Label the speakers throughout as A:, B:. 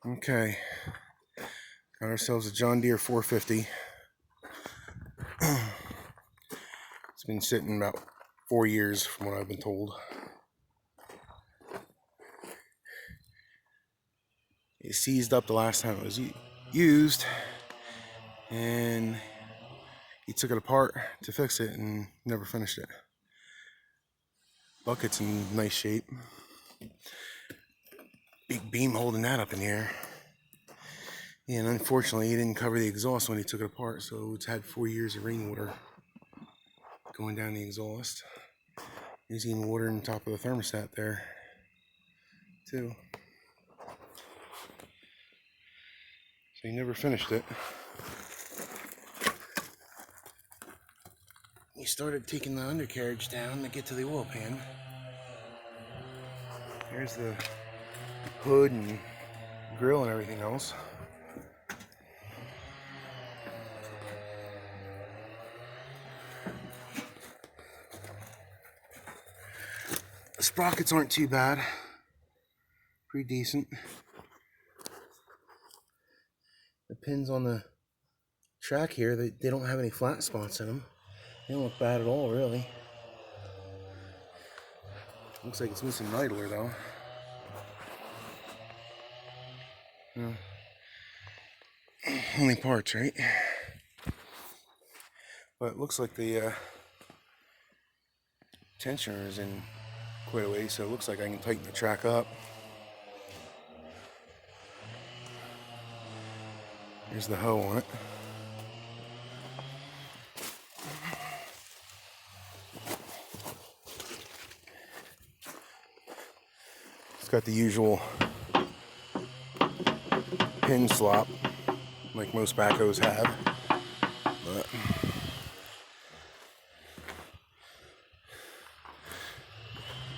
A: Okay, got ourselves a John Deere 450. It's been sitting about 4 years from what I've been told. It seized up the last time it was used, and he took it apart to fix it and never finished it. Bucket's in nice shape. Big beam holding that up in the air. And unfortunately, he didn't cover the exhaust when he took it apart, so it's had 4 years of rainwater going down the exhaust. There's even water on top of the thermostat there, too. So he never finished it. He started taking the undercarriage down to get to the oil pan. There's the hood and grill and everything else. The sprockets aren't too bad. Pretty decent. The pins on the track here, they don't have any flat spots in them. They don't look bad at all, really. Looks like it's missing an idler, though. Well, only parts, right? But it looks like the tensioner is in quite a way, so it looks like I can tighten the track up. Here's the hoe on it. It's got the usual pin slop, like most backhoes have. But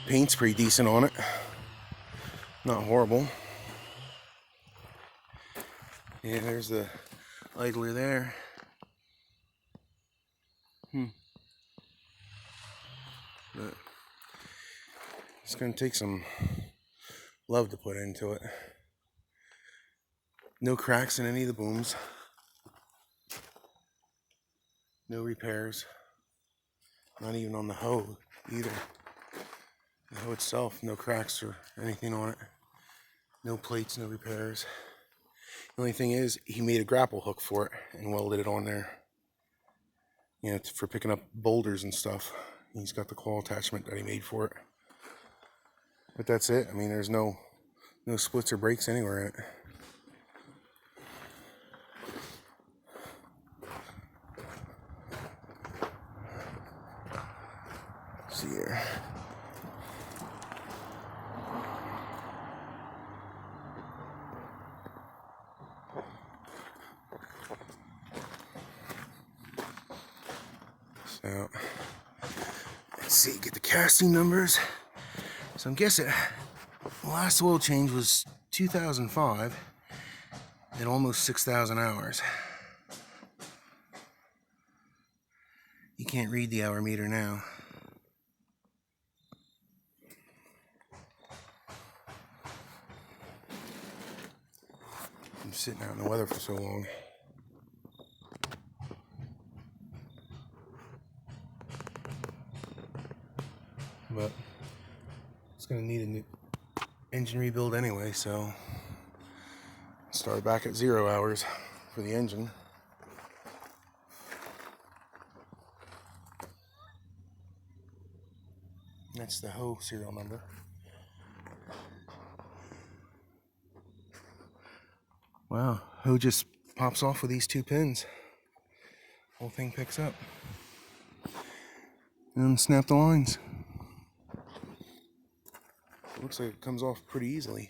A: paint's pretty decent on it. Not horrible. Yeah, there's the idler there. But it's going to take some love to put into it. No cracks in any of the booms. No repairs. Not even on the hoe either. The hoe itself, no cracks or anything on it. No plates, no repairs. The only thing is, he made a grapple hook for it and welded it on there. You know, for picking up boulders and stuff. He's got the claw attachment that he made for it. But that's it. I mean, there's no splits or breaks anywhere in it. Let's see here. So, let's see, get the casting numbers. So I'm guessing the last oil change was 2005 and almost 6,000 hours. You can't read the hour meter now. I'm sitting out in the weather for so long. But it's going to need a new engine rebuild anyway, so start back at 0 hours for the engine. That's the hoe serial number. Wow, hoe just pops off with these 2 pins. Whole thing picks up. And snap the lines. Looks like it comes off pretty easily.